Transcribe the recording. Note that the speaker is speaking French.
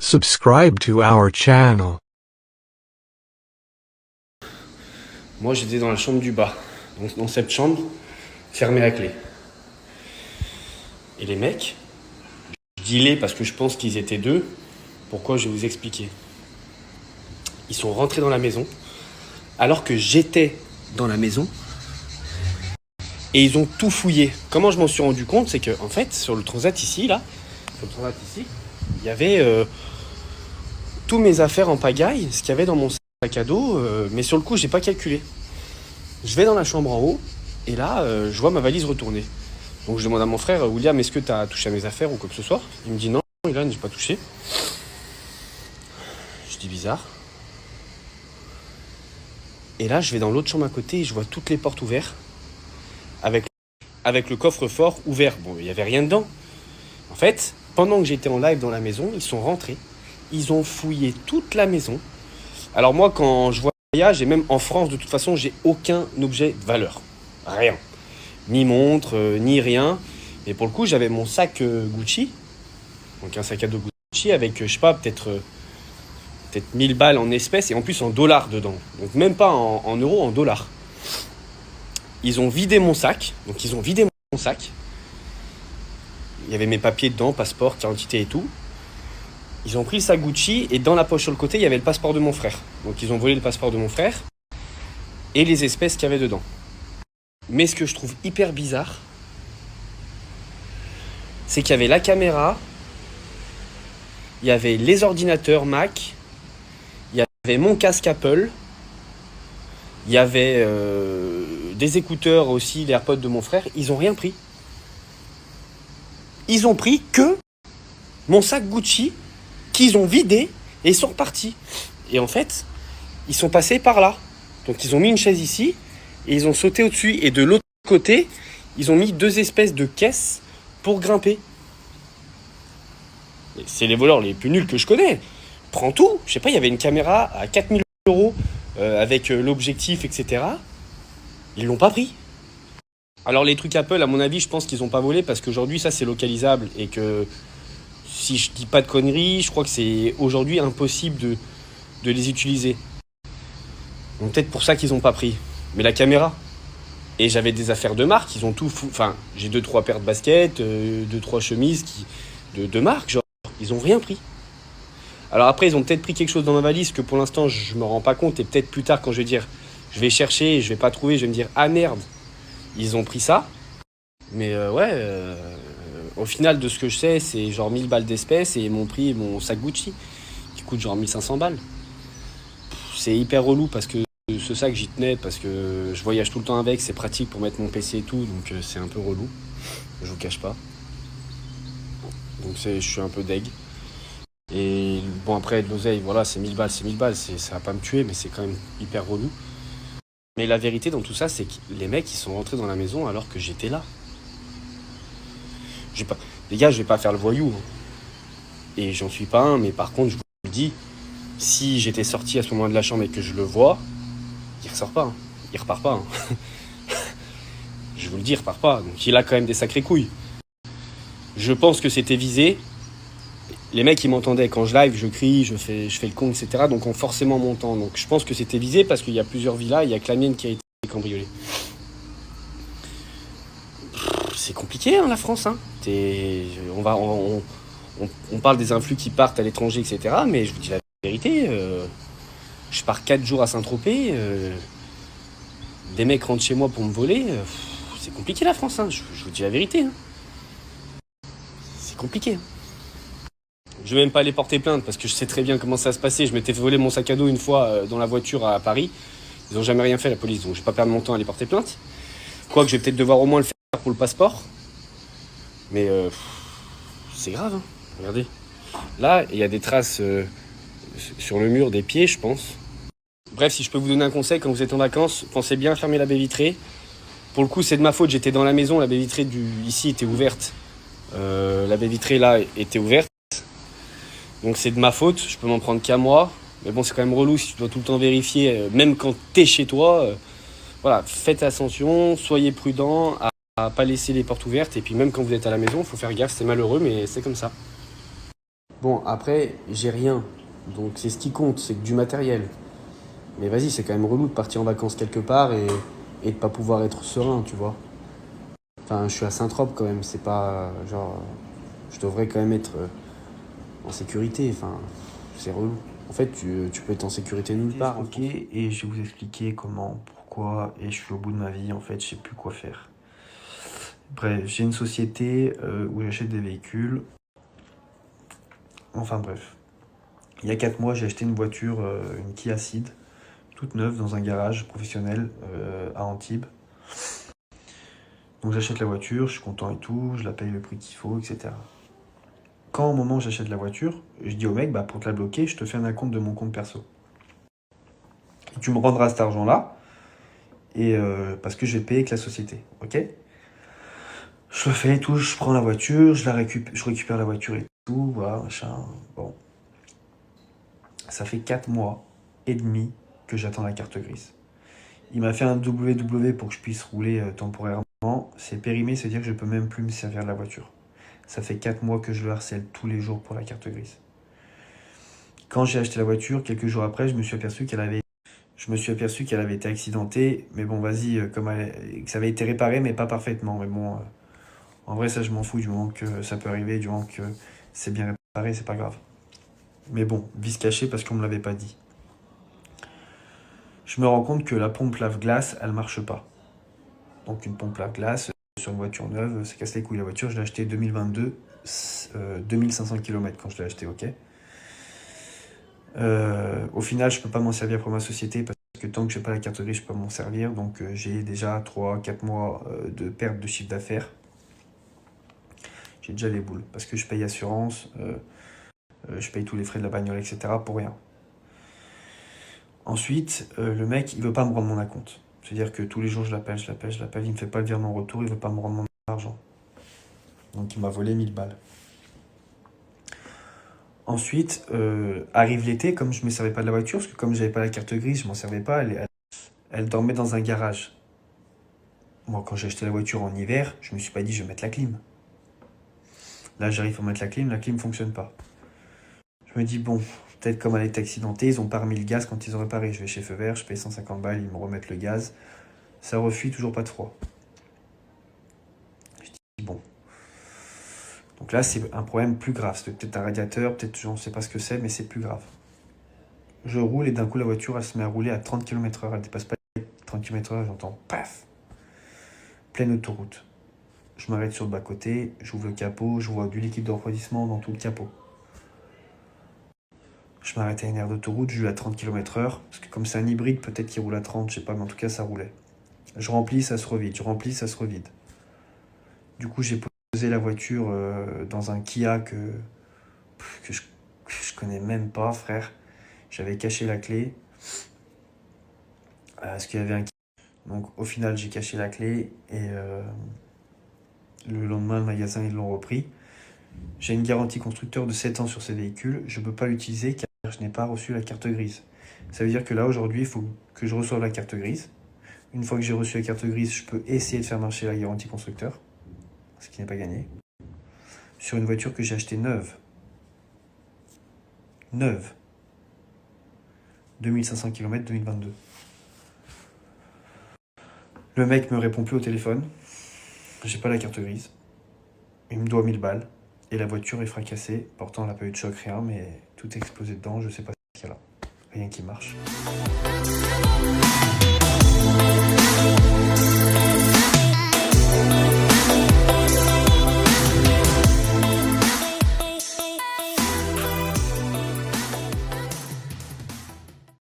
Subscribe to our channel. Moi, j'étais dans la chambre du bas, donc dans cette chambre, fermée à clé. Et les mecs, je dis les parce que je pense qu'ils étaient deux. Pourquoi, je vais vous expliquer. Ils sont rentrés dans la maison, alors que j'étais dans la maison, et ils ont tout fouillé. Comment je m'en suis rendu compte, c'est que en fait, sur le transat ici, il y avait tous mes affaires en pagaille, ce qu'il y avait dans mon sac à dos, mais sur le coup, j'ai pas calculé. Je vais dans la chambre en haut, et là, je vois ma valise retourner. Donc je demande à mon frère, William, est-ce que tu as touché à mes affaires ou quoi que ce soit? Il me dit non, Ilan, j'ai pas touché. Je dis bizarre. Et là, je vais dans l'autre chambre à côté et je vois toutes les portes ouvertes, avec le coffre-fort ouvert. Bon, il n'y avait rien dedans. En fait, pendant que j'étais en live dans la maison, ils sont rentrés. Ils ont fouillé toute la maison. Alors moi, quand je voyage, et même en France, de toute façon, j'ai aucun objet de valeur. Rien. Ni montre, ni rien. Et pour le coup, j'avais mon sac Gucci. Donc un sac à dos Gucci avec, je sais pas, peut-être 1000 balles en espèces et en plus en dollars dedans. Donc même pas en euros, en dollars. Ils ont vidé mon sac. Donc ils ont vidé mon sac. Il y avait mes papiers dedans, passeport, carte d'identité et tout. Ils ont pris le sac Gucci et dans la poche sur le côté, il y avait le passeport de mon frère. Donc ils ont volé le passeport de mon frère et les espèces qu'il y avait dedans. Mais ce que je trouve hyper bizarre, c'est qu'il y avait la caméra, il y avait les ordinateurs Mac, il y avait mon casque Apple, il y avait des écouteurs aussi, les AirPods de mon frère. Ils ont rien pris. Ils ont pris que mon sac Gucci qu'ils ont vidé et ils sont repartis. Et en fait, ils sont passés par là. Donc ils ont mis une chaise ici et ils ont sauté au-dessus. Et de l'autre côté, ils ont mis deux espèces de caisses pour grimper. Et c'est les voleurs les plus nuls que je connais. Prends tout. Je sais pas, il y avait une caméra à 4000 € avec l'objectif, etc. Ils l'ont pas pris. Alors les trucs Apple, à mon avis, je pense qu'ils n'ont pas volé parce qu'aujourd'hui, ça, c'est localisable et que si je dis pas de conneries, je crois que c'est aujourd'hui impossible de les utiliser. Donc peut-être pour ça qu'ils n'ont pas pris. Mais la caméra. Et j'avais des affaires de marque, ils ont tout Enfin, j'ai 2-3 paires de baskets, 2-3 chemises de marque, genre. Ils ont rien pris. Alors après, ils ont peut-être pris quelque chose dans ma valise que pour l'instant, je me rends pas compte. Et peut-être plus tard, quand je vais dire, je vais chercher, je vais pas trouver, je vais me dire, ah merde, ils ont pris ça. Mais au final, de ce que je sais, c'est genre 1000 balles d'espèces et ils m'ont pris mon sac Gucci, qui coûte genre 1500 balles. C'est hyper relou parce que ce sac, j'y tenais, parce que je voyage tout le temps avec, c'est pratique pour mettre mon PC et tout, donc c'est un peu relou. Je vous cache pas. Donc je suis un peu deg. Et bon, après, de l'oseille, voilà, c'est 1000 balles, ça va pas me tuer, mais c'est quand même hyper relou. Mais la vérité dans tout ça, c'est que les mecs, ils sont rentrés dans la maison alors que j'étais là. Les gars, je vais pas faire le voyou. Hein. Et j'en suis pas un, mais par contre, je vous le dis, si j'étais sorti à ce moment de la chambre et que je le vois, il ressort pas. Hein. Il repart pas. Hein. Je vous le dis, il repart pas. Donc il a quand même des sacrées couilles. Je pense que c'était visé. Les mecs, ils m'entendaient quand je live, je crie, je fais le con, etc. Donc, en forcément montant. Donc, je pense que c'était visé parce qu'il y a plusieurs villas. Il y a que la mienne qui a été cambriolée. C'est compliqué, hein, la France. Hein. On parle des influx qui partent à l'étranger, etc. Mais je vous dis la vérité. Je pars 4 jours à Saint-Tropez. Des mecs rentrent chez moi pour me voler. C'est compliqué, la France. Hein. Je vous dis la vérité. Hein. C'est compliqué. Hein. Je vais même pas aller porter plainte parce que je sais très bien comment ça va se passer. Je m'étais fait voler mon sac à dos une fois dans la voiture à Paris. Ils ont jamais rien fait, la police, donc je vais pas perdre mon temps à aller porter plainte. Quoique je vais peut-être devoir au moins le faire pour le passeport. Mais c'est grave, hein. Regardez. Là, il y a des traces sur le mur des pieds, je pense. Bref, si je peux vous donner un conseil, quand vous êtes en vacances, pensez bien à fermer la baie vitrée. Pour le coup, c'est de ma faute, j'étais dans la maison, la baie vitrée ici était ouverte. La baie vitrée là était ouverte. Donc c'est de ma faute, je peux m'en prendre qu'à moi. Mais bon, c'est quand même relou si tu dois tout le temps vérifier, même quand t'es chez toi. Voilà, faites attention, soyez prudents à pas laisser les portes ouvertes. Et puis même quand vous êtes à la maison, il faut faire gaffe, c'est malheureux, mais c'est comme ça. Bon, après, j'ai rien. Donc c'est ce qui compte, c'est que du matériel. Mais vas-y, c'est quand même relou de partir en vacances quelque part et de pas pouvoir être serein, tu vois. Enfin, je suis à Saint-Trope quand même, c'est pas genre. Je devrais quand même être en sécurité, enfin, c'est relou. En fait, tu peux être en sécurité nulle part en Ok, France. et je vais vous expliquer comment, pourquoi, et je suis au bout de ma vie, en fait, je sais plus quoi faire. Bref, j'ai une société où j'achète des véhicules. Enfin bref. Il y a 4 mois, j'ai acheté une voiture, une Kia Ceed, toute neuve dans un garage professionnel à Antibes. Donc j'achète la voiture, je suis content et tout, je la paye le prix qu'il faut, etc. Quand au moment où j'achète la voiture, je dis au mec, bah, pour te la bloquer, je te fais un acompte de mon compte perso. Et tu me rendras cet argent-là, et parce que je vais te payer avec la société, ok? Je le fais et tout, je prends la voiture, je récupère la voiture et tout, voilà, machin, bon. Ça fait 4 mois et demi que j'attends la carte grise. Il m'a fait un WW pour que je puisse rouler temporairement. C'est périmé, c'est-à-dire que je peux même plus me servir de la voiture. Ça fait 4 mois que je le harcèle tous les jours pour la carte grise. Quand j'ai acheté la voiture, quelques jours après, je me suis aperçu qu'elle avait été accidentée. Mais bon, vas-y, que ça avait été réparé, mais pas parfaitement. Mais bon, en vrai, ça, je m'en fous du moment que ça peut arriver, du moment que c'est bien réparé, c'est pas grave. Mais bon, vice caché parce qu'on me l'avait pas dit. Je me rends compte que la pompe lave-glace, elle marche pas. Donc une pompe lave-glace sur une voiture neuve, ça casse les couilles. La voiture, je l'ai achetée 2022, 2500 km quand je l'ai achetée, ok. Au final, je peux pas m'en servir pour ma société parce que tant que j'ai pas la carte grise, je peux pas m'en servir. Donc j'ai déjà 3-4 mois de perte de chiffre d'affaires. J'ai déjà les boules parce que je paye assurance, je paye tous les frais de la bagnole, etc. pour rien. Ensuite, le mec, il veut pas me rendre mon acompte. C'est-à-dire que tous les jours, je l'appelle, il me fait pas le virement en retour, il veut pas me rendre mon argent. Donc il m'a volé 1000 balles. Ensuite, arrive l'été, comme je ne me servais pas de la voiture, parce que comme j'avais pas la carte grise, je m'en servais pas, elle dormait dans un garage. Moi, quand j'ai acheté la voiture en hiver, je me suis pas dit je vais mettre la clim. Là, j'arrive pour mettre la clim fonctionne pas. Je me dis bon, peut-être comme elle est accidentée, ils ont pas remis le gaz quand ils ont réparé. Je vais chez Feu Vert, je paye 150 balles, ils me remettent le gaz. Ça refuit, toujours pas de froid. Je dis bon. Donc là, c'est un problème plus grave. C'est peut-être un radiateur, peut-être je ne sais pas ce que c'est, mais c'est plus grave. Je roule et d'un coup, la voiture, elle se met à rouler à 30 km/h. Elle dépasse pas les 30 km/h, j'entends paf, pleine autoroute. Je m'arrête sur le bas-côté, j'ouvre le capot, je vois du liquide de refroidissement dans tout le capot. Je m'arrête à une aire d'autoroute, je roule à 30 km/h, parce que comme c'est un hybride, peut-être qu'il roule à 30, je sais pas, mais en tout cas, ça roulait. Je remplis, ça se revide, je remplis, ça se revide. Du coup, j'ai posé la voiture dans un Kia que je connais même pas, frère. J'avais caché la clé. Parce qu'il y avait un... Donc au final, j'ai caché la clé et le lendemain, le magasin, ils l'ont repris. J'ai une garantie constructeur de 7 ans sur ces véhicules. Je ne peux pas l'utiliser car je n'ai pas reçu la carte grise. Ça veut dire que là, aujourd'hui, il faut que je reçoive la carte grise. Une fois que j'ai reçu la carte grise, je peux essayer de faire marcher la garantie constructeur, ce qui n'est pas gagné. Sur une voiture que j'ai achetée neuve. Neuve. 2500 km 2022. Le mec me répond plus au téléphone. J'ai pas la carte grise. Il me doit 1000 balles. Et la voiture est fracassée. Pourtant, elle n'a pas eu de choc, rien, mais tout est explosé dedans. Je sais pas ce qu'il y a là. Rien qui marche.